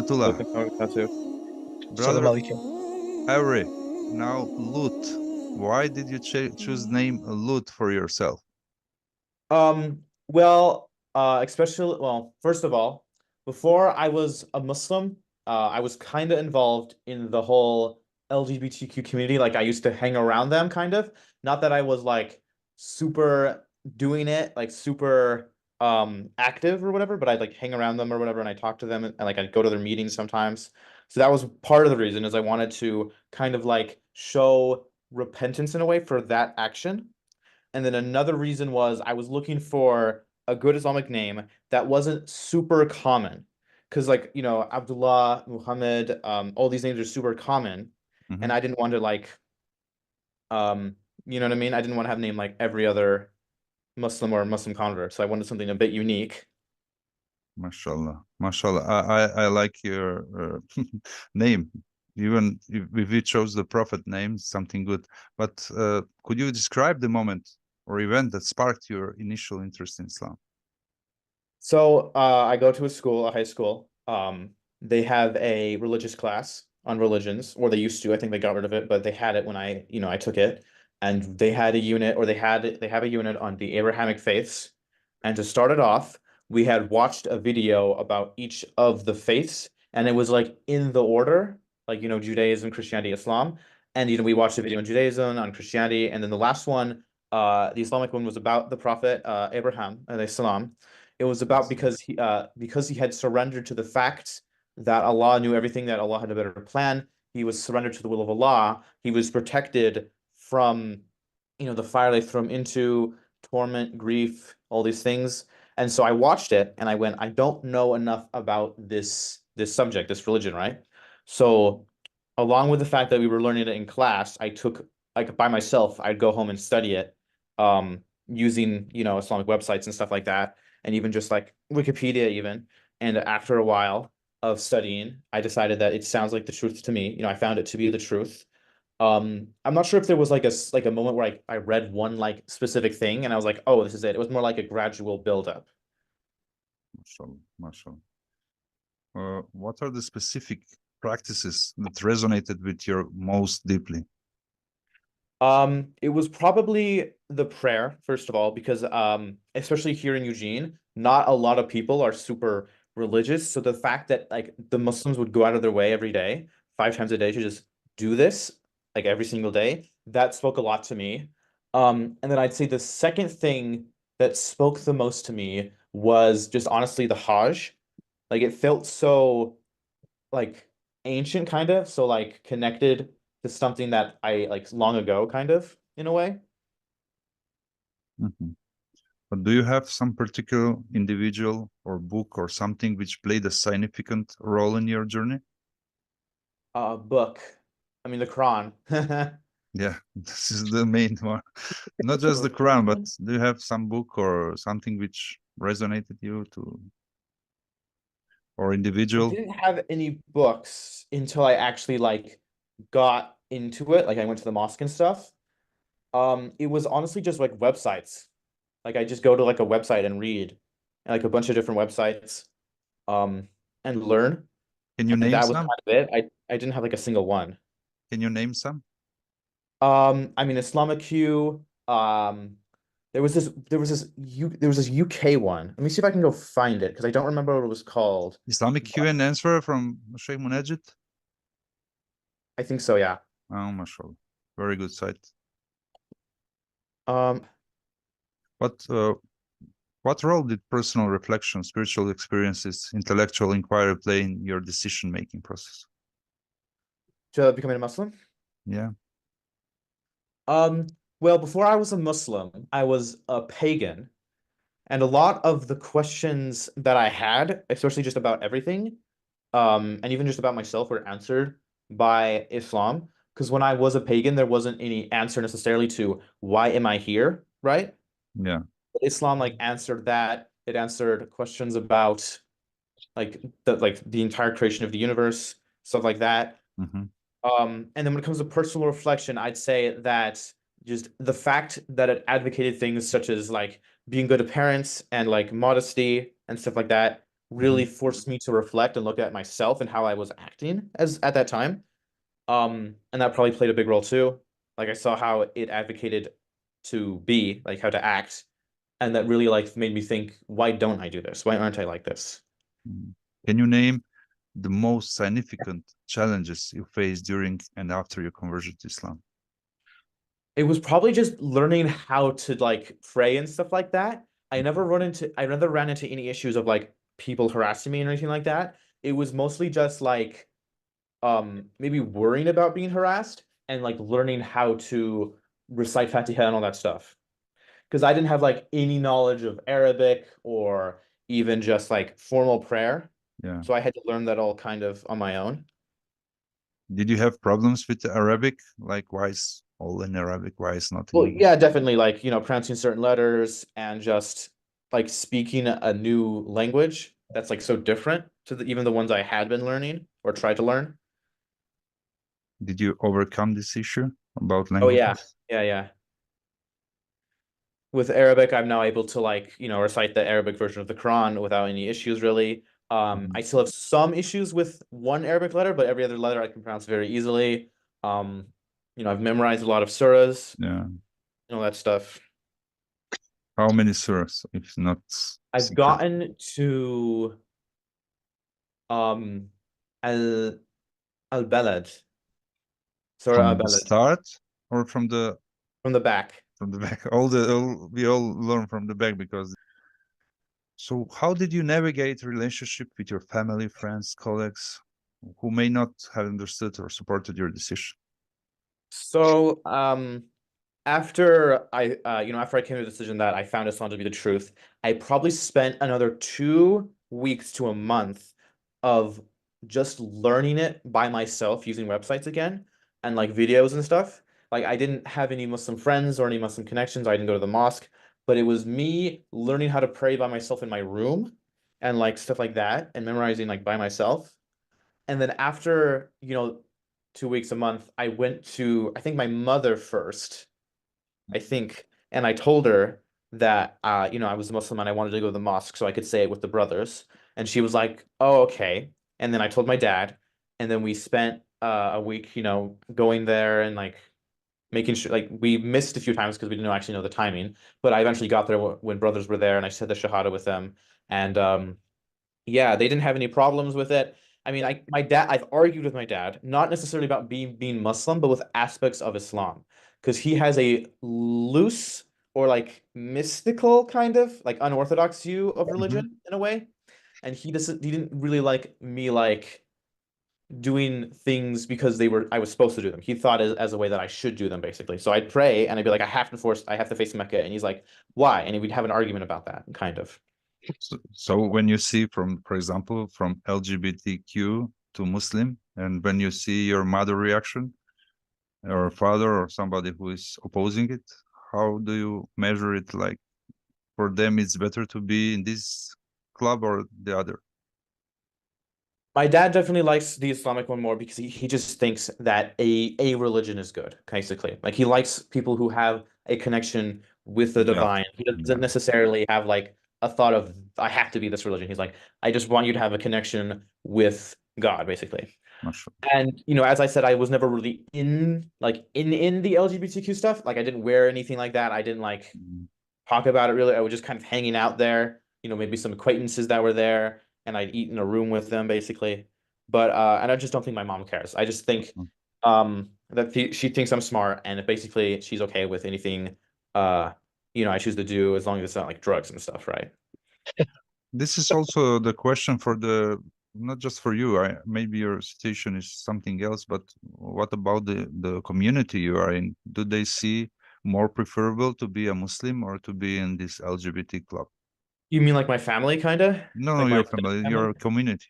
Rahmetullah. Salam Brother alaikum. Avery, now Lut. Why did you choose name Lut for yourself? First of all, before I was a Muslim, I was kind of involved in the whole LGBTQ community. Like I used to hang around them kind of. Not that I was like super doing it, like super active or whatever, but I'd like hang around them or whatever and I talk to them and like I'd go to their meetings sometimes. So that was part of the reason is I wanted to kind of like show repentance in a way for that action. And then another reason was I was looking for a good Islamic name that wasn't super common. Because like, Abdullah, Muhammad, all these names are super common. Hmm. And I didn't want to like you know what I mean? I didn't want to have a name like every other Muslim or Muslim convert. So I wanted something a bit unique. MashaAllah. MashaAllah. I like your name. Even if you chose the Prophet name, something good. But could you describe the moment or event that sparked your initial interest in Islam? So I go to a school, a high school. They have a religious class on religions, or they used to. I think they got rid of it, but they had it when I took it. And they had a unit, or they have a unit on the Abrahamic faiths. And to start it off, we had watched a video about each of the faiths, and it was like in the order, like Judaism, Christianity, Islam. And we watched a video on Judaism, on Christianity, and then the last one, the Islamic one was about the Prophet Abraham, alayhi salam. It was about because he had surrendered to the fact that Allah knew everything, that Allah had a better plan. He was surrendered to the will of Allah. He was protected from, the fire they throw him into, torment, grief, all these things. And so I watched it and I went, I don't know enough about this subject, this religion, right? So along with the fact that we were learning it in class, I took like by myself, I'd go home and study it, using, Islamic websites and stuff like that and even just like Wikipedia even. And after a while of studying, I decided that it sounds like the truth to me. I found it to be the truth. I'm not sure if there was like a moment where I read one like specific thing and I was like, oh, this is it. It was more like a gradual buildup. MashaAllah. MashaAllah. What are the specific practices that resonated with you most deeply? It was probably the prayer, first of all, because especially here in Eugene, not a lot of people are super religious. So the fact that like the Muslims would go out of their way every day, 5 times a day to just do this, like every single day, that spoke a lot to me. And then I'd say the second thing that spoke the most to me was just honestly the Hajj. Like it felt so like ancient kind of, so like connected to something that I like long ago kind of in a way. Mhm. But do you have some particular individual or book or something which played a significant role in your journey? Book. I mean the Quran. Yeah, this is the main one. Not just the Quran, but do you have some book or something which resonated you to or I individual? didn't have any books until I actually like got into it. Like I went to the mosque and stuff. It was honestly just like websites. Like I just go to like a website and read like a bunch of different websites, um, and learn. Can you And name that was some? kind of it. I didn't have like a single one. Can you name some? I mean Islamic Q. There was this UK one. Let me see if I can go find it because I don't remember what it was called. Islamic Q But and answer from Sheikh Munajid? I think so, yeah. Oh, mashallah. Very good site. Um, But what role did personal reflection, spiritual experiences, intellectual inquiry play in your decision-making process? to becoming a Muslim. Yeah. Um, well, before I was a Muslim, I was a pagan, and a lot of the questions that I had, especially just about everything, and even just about myself, were answered by Islam. Because when I was a pagan, there wasn't any answer necessarily to why am I here, right? Yeah. Islam like answered that. It answered questions about like the entire creation of the universe, stuff like that. Hmm. And then when it comes to personal reflection, I'd say that just the fact that it advocated things such as like being good parents and like modesty and stuff like that. really forced me to reflect and look at myself and how I was acting as at that time. And that probably played a big role too. Like I saw how it advocated to be, like how to act, and that really like made me think, why don't I do this? Why aren't I like this? Mhm. Can you name the most significant challenges you faced during and after your conversion to Islam? It was probably just learning how to like pray and stuff like that. I never ran into any issues of like people harassing me or anything like that. It was mostly just like maybe worrying about being harassed and like learning how to recite Fatiha and all that stuff. Because I didn't have like any knowledge of Arabic or even just like formal prayer. Yeah. So I had to learn that all kind of on my own. Did you have problems with the Arabic? Like, why is all in Arabic? Why is not in Well, English? yeah, definitely like, pronouncing certain letters and just like speaking a new language that's like so different to even the ones I had been learning or tried to learn. Did you overcome this issue about Oh yeah. languages? Yeah, yeah. With Arabic, I'm now able to like, recite the Arabic version of the Quran without any issues really. Mhm. I still have some issues with one Arabic letter, but every other letter I can pronounce very easily. Um, I've memorized a lot of surahs, Yeah. all that stuff. How many surahs, if not I've secret? gotten to um Al Al-Balad, Surah From the Al-Balad, start or from the back. from the back? We all learn from the back because. So, how did you navigate relationship with your family, friends, colleagues, who may not have understood or supported your decision? So, after I came to the decision that I found Islam to be the truth, I probably spent another 2 weeks to a month of just learning it by myself using websites again and like videos and stuff. Like I didn't have any Muslim friends or any Muslim connections. I didn't go to the mosque, but it was me learning how to pray by myself in my room and like stuff like that and memorizing like by myself. And then after, 2 weeks a month, I went to, I think my mother first, I think, and I told her that, I was a Muslim and I wanted to go to the mosque so I could say it with the brothers. And she was like, oh, okay. And then I told my dad, and then we spent a week, going there and like making sure, like we missed a few times because we didn't actually know the timing, but I eventually got there when brothers were there and I said the Shahada with them. And yeah, they didn't have any problems with it. I mean, I've argued with my dad, not necessarily about being Muslim, but with aspects of Islam, because he has a loose or like mystical kind of like unorthodox view of Mhm. religion in a way, and he didn't really like me like doing things because I was supposed to do them. He thought as a way that I should do them basically. So I'd pray and I'd be like, I have to face Mecca, and he's like, why? And we'd have an argument about that, kind of. So when you see from, for example, from LGBTQ to Muslim, and when you see your mother reaction or father or somebody who is opposing it, how do you measure it? Like for them, it's better to be in this club or the other. My dad definitely likes the Islamic one more because he just thinks that a religion is good, basically. Like he likes people who have a connection with the Yeah, divine. He doesn't yeah, necessarily have like a thought of I have to be this religion. He's like, I just want you to have a connection with God, basically. mashallah. And as I said, I was never really in the LGBTQ stuff. Like I didn't wear anything like that. I didn't like Mm. talk about it really. I was just kind of hanging out there, maybe some acquaintances that were there, and I'd eat in a room with them basically. But and I just don't think my mom cares. I just think that she thinks I'm smart, and basically she's okay with anything uh I choose to do as long as it's not like drugs and stuff, right? This is also the question for the, not just for you. Maybe your situation is something else, but what about the community you are in? Do they see more preferable to be a Muslim or to be in this LGBT club? You mean like my family kind of? No, no, Like my your extended family, family? your community.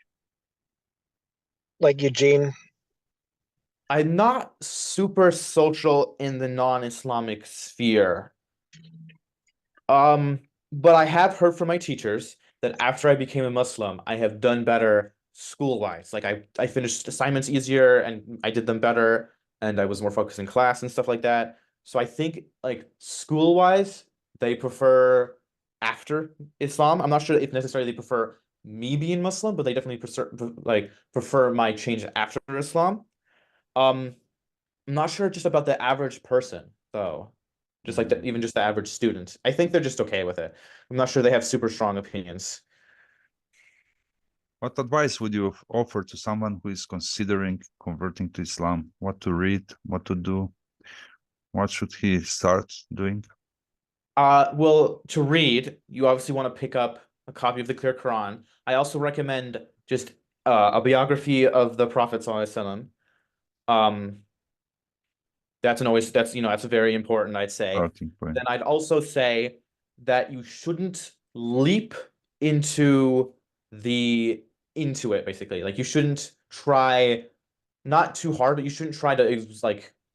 Like Eugene. I'm not super social in the non-Islamic sphere. Um, but I have heard from my teachers that after I became a Muslim, I have done better school-wise. Like I finished assignments easier and I did them better and I was more focused in class and stuff like that. So I think like school-wise, they prefer after Islam. I'm not sure if necessarily they prefer me being Muslim, but they definitely prefer my change after Islam. Um, I'm not sure just about the average person though. Just like Mm. even just the average student. I think they're just okay with it. I'm not sure they have super strong opinions. What advice would you offer to someone who is considering converting to Islam? What to read, what to do, what should he start doing? Well, to read, you obviously want to pick up a copy of the Clear Quran. I also recommend just a biography of the Prophet ﷺ. Um, that's very important, I'd say. Starting point. Then I'd also say that you shouldn't leap into the into it, basically. Like you shouldn't try not too hard, but you shouldn't try to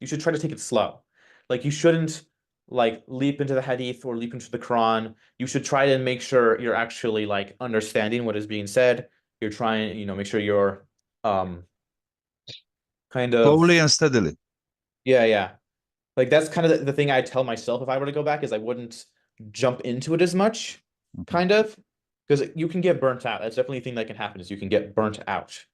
you should try to take it slow. Like you shouldn't like leap into the hadith or leap into the Quran. You should try to make sure you're actually like understanding what is being said. You're trying, make sure you're um kind of Slowly and steadily. yeah. Like that's kind of the thing I tell myself if I were to go back is I wouldn't jump into it as much, Mhm. kind of, because you can get burnt out. That's definitely a thing that can happen is you can get burnt out.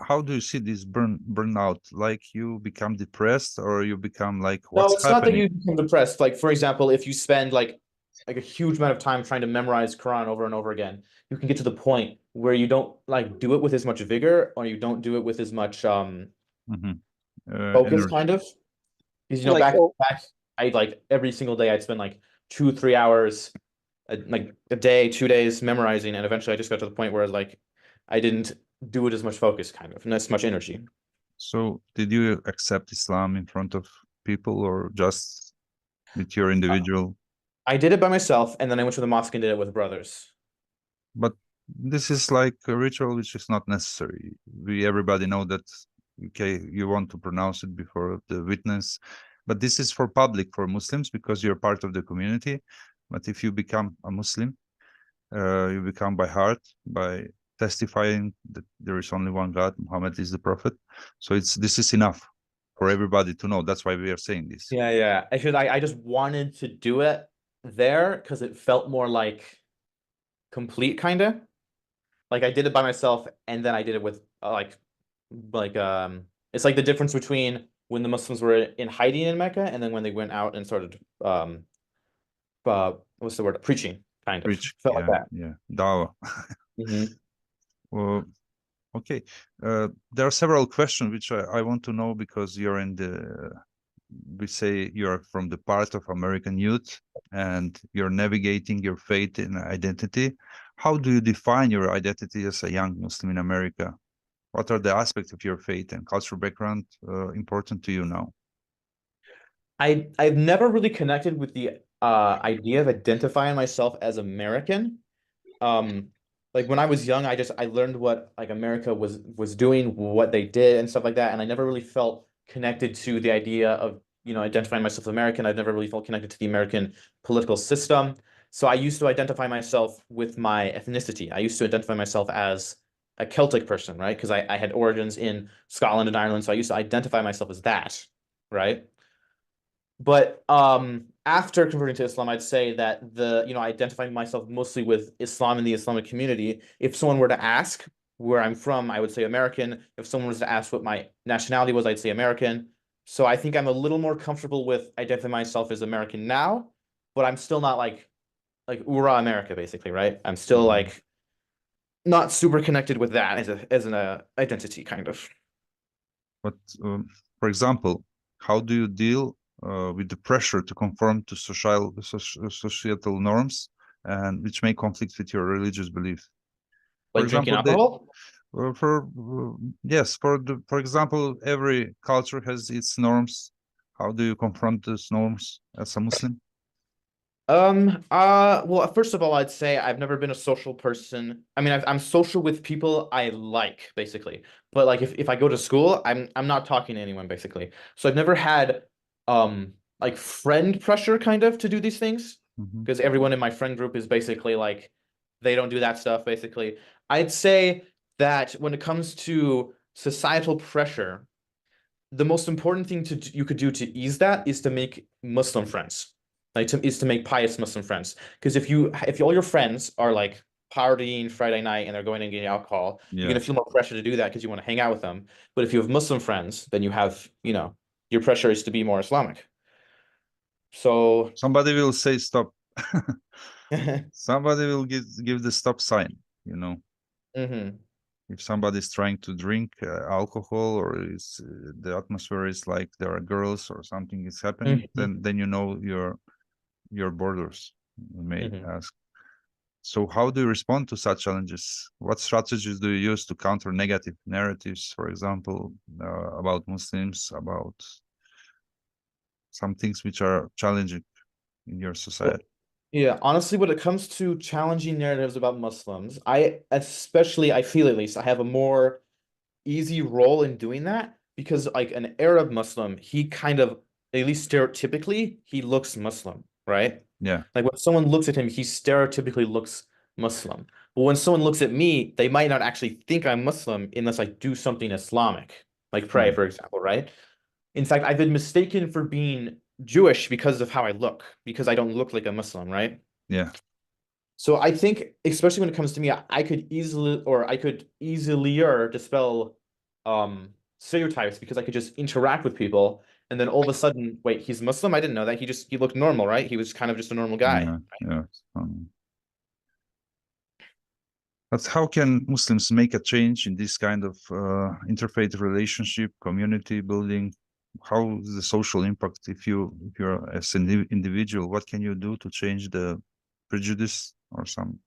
How do you see this burnout? Like you become depressed or you become like, No, what's it's not that happening? you become depressed. Like, for example, if you spend like a huge amount of time trying to memorize Quran over and over again, you can get to the point where you don't like do it with as much vigor or you don't do it with as much Mhm. focus, Energy. kind of. Because Like, oh, back I like every single day I'd spend like 2, 3 hours like a day, 2 days memorizing, and eventually I just got to the point where like I didn't do it as much focus, kind of, and as much energy. So did you accept Islam in front of people or just with your Uh, individual? I did it by myself, and then I went to the mosque and did it with brothers. But this is like a ritual which is not necessary. Everybody know that, okay, you want to pronounce it before the witness, but this is for public, for Muslims, because you're part of the community. But if you become a Muslim, you become by heart, by testifying that there is only one God, Muhammad is the prophet. So this is enough for everybody to know. That's why we are saying this. Yeah. I just wanted to do it there because it felt more like complete, kind of. Like I did it by myself, and then I did it with it's like the difference between when the Muslims were in hiding in Mecca and then when they went out and started what's the word? Preaching, kind of. Preach, Felt like yeah, that. yeah, dawah. Hmm. Well, okay. There are several questions which I want to know because you're in the, we say you're from the part of American youth and you're navigating your faith and identity. How do you define your identity as a young Muslim in America? What are the aspects of your faith and cultural background important to you now? I've never really connected with the idea of identifying myself as American. Um, like when I was young, I learned what like America was doing, what they did and stuff like that, and I never really felt connected to the idea of, identifying myself as American. I've never really felt connected to the American political system. So I used to identify myself with my ethnicity. I used to identify myself as a Celtic person, right? Because I had origins in Scotland and Ireland, so I used to identify myself as that, right? But after converting to Islam, I'd say that I identify myself mostly with Islam and the Islamic community. If someone were to ask where I'm from, I would say American. If someone was to ask what my nationality was, I'd say American. So I think I'm a little more comfortable with identifying myself as American now, but I'm still not like Ura America, basically, right? I'm still Mhm. like not super connected with that as an identity, kind of. But for example, how do you deal with the pressure to conform to societal norms and which may conflict with your religious beliefs? For Like drinking example, the alcohol? for yes, for example, every culture has its norms. How do you confront those norms as a Muslim? Well, first of all, I'd say I've never been a social person. I mean, I'm social with people I like, basically. But like if I go to school, I'm not talking to anyone, basically. So I've never had like friend pressure kind of to do these things Mhm. because everyone in my friend group is basically like they don't do that stuff, basically. I'd say that when it comes to societal pressure, the most important thing you could do to ease that is to make Muslim friends. Is to make pious Muslim friends. Because if all your friends are like partying Friday night and they're going and getting alcohol, you're Yeah. gonna feel more pressure to do that because you want to hang out with them. But if you have Muslim friends, then you have, your pressure is to be more Islamic. So, Somebody will say stop. hmm Somebody will give the stop sign, you know. If somebody is trying to drink alcohol, or is the atmosphere is like there are girls or something is happening, then you know your borders, you may ask. So how do you respond to such challenges? What strategies do you use to counter negative narratives, for example, about Muslims, about some things which are challenging in your society? Yeah, honestly, when it comes to challenging narratives about Muslims, I feel at least, I have a more easy role in doing that because like an Arab Muslim, he kind of, at least stereotypically, he looks Muslim, right? Yeah. Like when someone looks at him, he stereotypically looks Muslim. But when someone looks at me, they might not actually think I'm Muslim unless I do something Islamic, like pray, Yeah. for example, right? In fact, I've been mistaken for being Jewish because of how I look, because I don't look like a Muslim, right? Yeah. So I think, especially when it comes to me, I could easilier dispel stereotypes because I could just interact with people, and then all of a sudden, wait, he's Muslim? I didn't know that. He looked normal, right? He was kind of just a normal guy. Yeah. Yeah. But how can Muslims make a change in this kind of interfaith relationship, community building? How is the social impact if you're as an individual? What can you do to change the prejudice or some?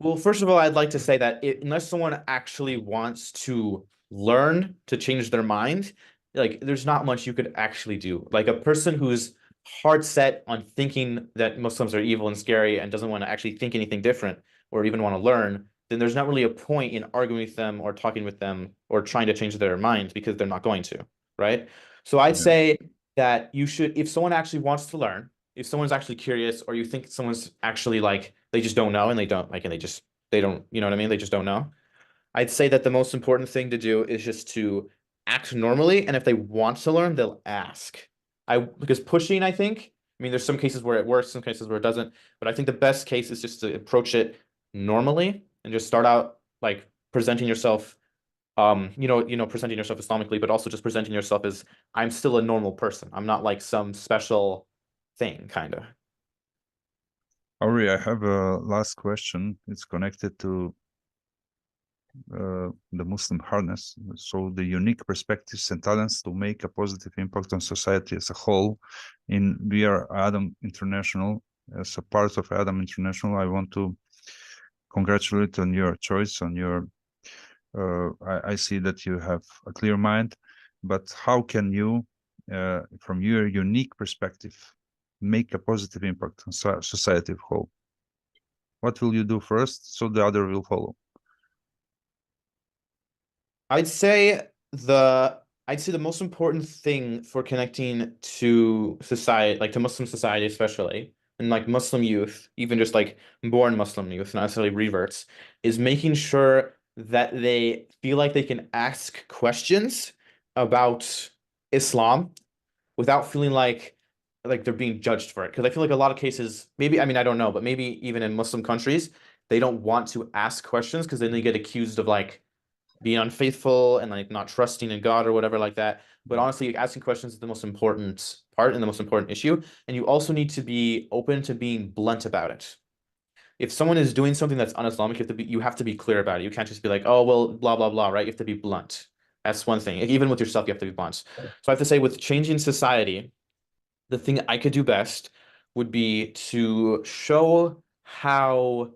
Well, first of all, I'd like to say that unless someone actually wants to learn to change their mind, like there's not much you could actually do. Like a person who's hard set on thinking that Muslims are evil and scary and doesn't want to actually think anything different or even want to learn, then there's not really a point in arguing with them or talking with them or trying to change their mind because they're not going to, right? So I'd Yeah. say that you should, if someone actually wants to learn, if someone's actually curious, or you think someone's actually like they just don't know and they don't like and they don't, you know what I mean? They just don't know. I'd say that the most important thing to do is just to act normally, and if they want to learn, they'll ask. Because pushing, I mean, there's some cases where it works, some cases where it doesn't, but I think the best case is just to approach it normally and just start out like presenting yourself presenting yourself Islamically, but also just presenting yourself as I'm still a normal person. I'm not like some special thing, kind of. Ari, I have a last question. It's connected to the Muslim harness. So the unique perspectives and talents to make a positive impact on society as a whole. We are Adam International. As a part of Adam International, I want to congratulate on your choice, on your I see that you have a clear mind, but how can you, from your unique perspective, make a positive impact on society as a whole? What will you do first so the other will follow? I'd say I'd say the most important thing for connecting to society, like to Muslim society especially, and like Muslim youth, even just like born Muslim youth, not necessarily reverts, is making sure that they feel like they can ask questions about Islam without feeling like they're being judged for it. Because I feel like a lot of cases, maybe, I mean, I don't know, but maybe even in Muslim countries, they don't want to ask questions because then they get accused of like being unfaithful and like not trusting in God or whatever like that. But honestly, asking questions is the most important part and the most important issue. And you also need to be open to being blunt about it. If someone is doing something that's un-Islamic, you have to be clear about it. You can't just be like, oh, well, blah, blah, blah, right? You have to be blunt. That's one thing. Even with yourself, you have to be blunt. So I have to say, with changing society, the thing I could do best would be to show how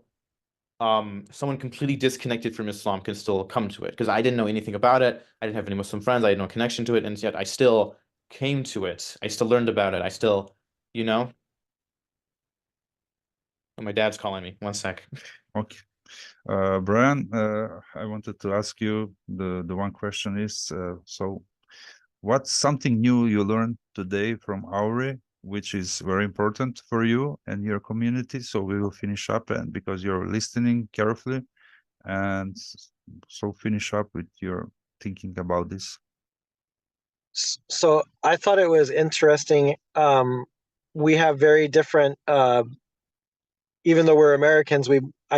someone completely disconnected from Islam can still come to it. Because I didn't know anything about it. I didn't have any Muslim friends. I had no connection to it. And yet I still came to it. I still learned about it. I still, you know, oh, my dad's calling me. One sec. Okay. Brian, I wanted to ask you the one question is, so what's something new you learned today from Auri, which is very important for you and your community? So we will finish up, and because you're listening carefully, and so finish up with your thinking about this. So I thought it was interesting. We have very different, even though we're Americans,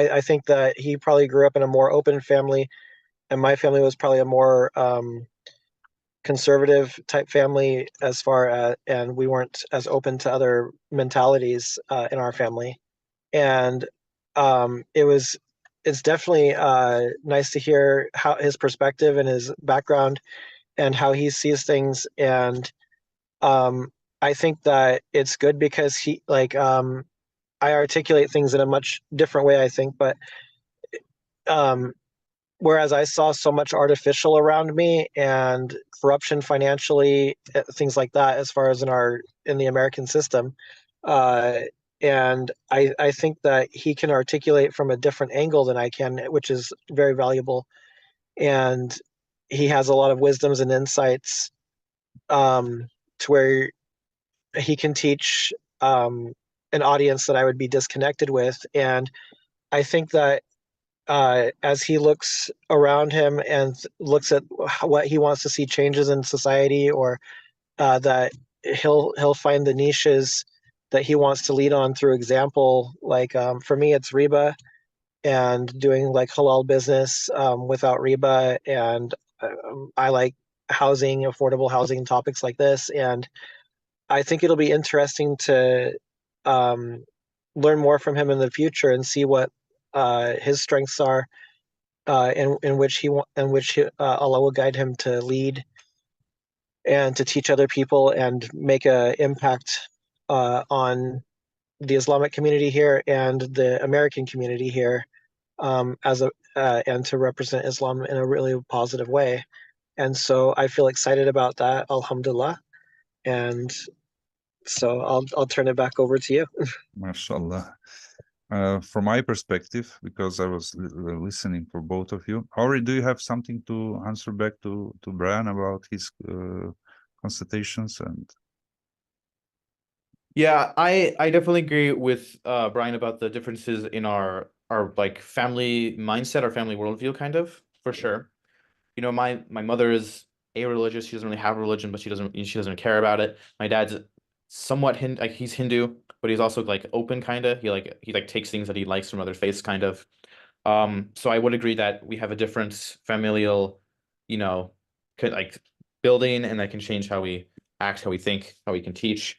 I think that he probably grew up in a more open family, and my family was probably a more conservative type family as far as, and we weren't as open to other mentalities in our family. And it's definitely nice to hear how his perspective and his background and how he sees things. And I think that it's good because he I articulate things in a much different way, I think, but um, whereas I saw so much artificial around me and corruption financially, things like that, as far as in the American system, uh, and I think that he can articulate from a different angle than I can, which is very valuable. And he has a lot of wisdoms and insights to where he can teach an audience that I would be disconnected with. And I think that as he looks around him and looks at what he wants to see changes in society, or that he'll find the niches that he wants to lead on through example. Like for me, it's riba and doing like halal business without riba, and I like housing, affordable housing, topics like this. And I think it'll be interesting to learn more from him in the future and see what his strengths are, in which Allah will guide him to lead and to teach other people and make an impact on the Islamic community here and the American community here, and to represent Islam in a really positive way. And so I feel excited about that, alhamdulillah. And so I'll turn it back over to you. MashaAllah. From my perspective, because I was listening for both of you, Ori, do you have something to answer back to Brian about his constatations? And Yeah, I definitely agree with Brian about the differences in our like family mindset, our family worldview, kind of, for sure. You know, my mother is a-religious. She doesn't really have a religion, but she doesn't care about it. My dad's somewhat like he's Hindu, but he's also like open, kind of. He takes things that he likes from other faiths, kind of. So I would agree that we have a different familial, you know, like building, and that can change how we act, how we think, how we can teach.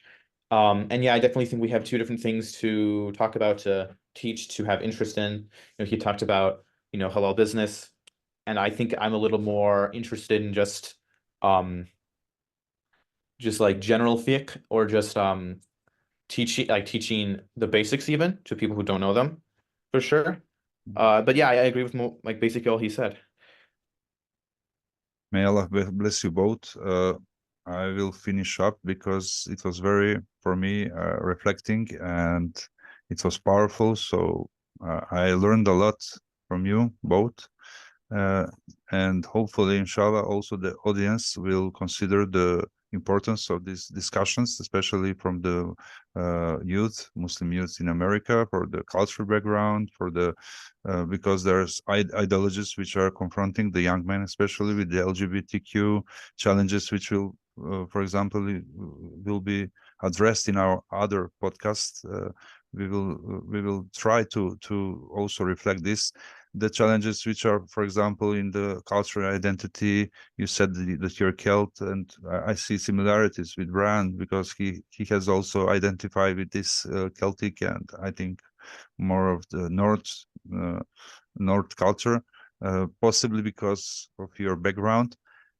And yeah, I definitely think we have two different things to talk about, to teach, to have interest in. You know, he talked about, halal business, and I think I'm a little more interested in just like general fiqh, or just teaching the basics even to people who don't know them, for sure. But yeah, I agree with like basically all he said. may Allah bless you both. I will finish up because it was very, for me, reflecting, and it was powerful. So I learned a lot from you both. And hopefully, inshallah, also the audience will consider the importance of these discussions, especially from the Muslim youth in America, for the cultural background, for the because there's ideologies which are confronting the young men, especially with the LGBTQ challenges, which will, for example, will be addressed in our other podcast. We will try to also reflect this. The challenges which are, for example, in the cultural identity. You said that you're Celt, and I see similarities with Brian, because he has also identified with this Celtic, and I think more of the North culture, possibly because of your background.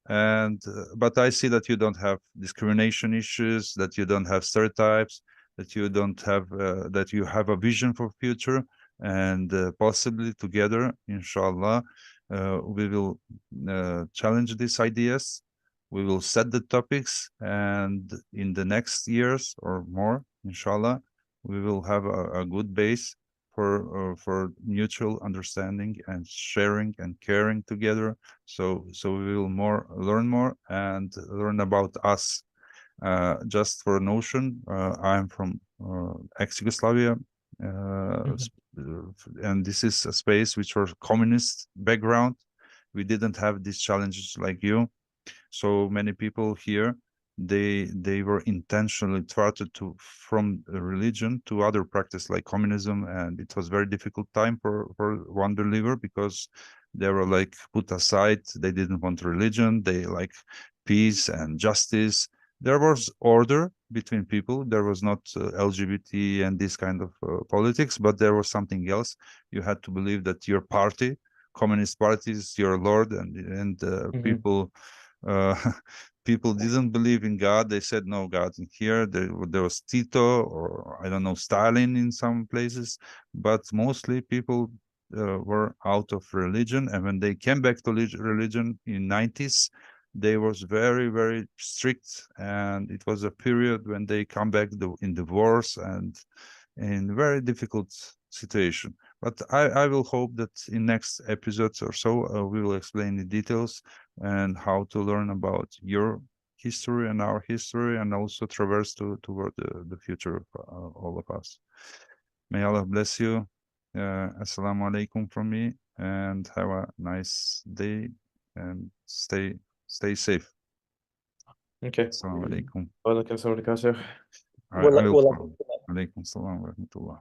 And but I see that you don't have discrimination issues, that you don't have stereotypes, that you don't have that you have a vision for future. And possibly together, inshallah, we will challenge these ideas. We will set the topics, and in the next years or more, inshallah, we will have a good base for mutual understanding and sharing and caring together. So we will learn more and learn about us. Just for a notion, I'm from ex-Yugoslavia, and this is a space which was communist background. We didn't have these challenges like you. So many people here they were intentionally thwarted to from religion to other practice like communism, and it was very difficult time for one believer because they were like put aside. They didn't want religion. They like peace and justice. There was order between people. There was not LGBT and this kind of politics, but there was something else. You had to believe that your party, Communist Party, is your lord, and people people didn't believe in God. They said no God in here. There was Tito, or I don't know, Stalin in some places, but mostly people were out of religion. And when they came back to religion in 90s, they was very strict, and it was a period when they come back in the wars and in very difficult situation. But I will hope that in next episodes or so we will explain the details and how to learn about your history and our history, and also traverse toward the future of all of us. May Allah bless you. Assalamu alaikum from me, and have a nice day, and stay safe. Okay. Assalamu alaikum. Wa alaikum assalam wa rahmatullah. I will. Alaikum salam wa rahmatullah.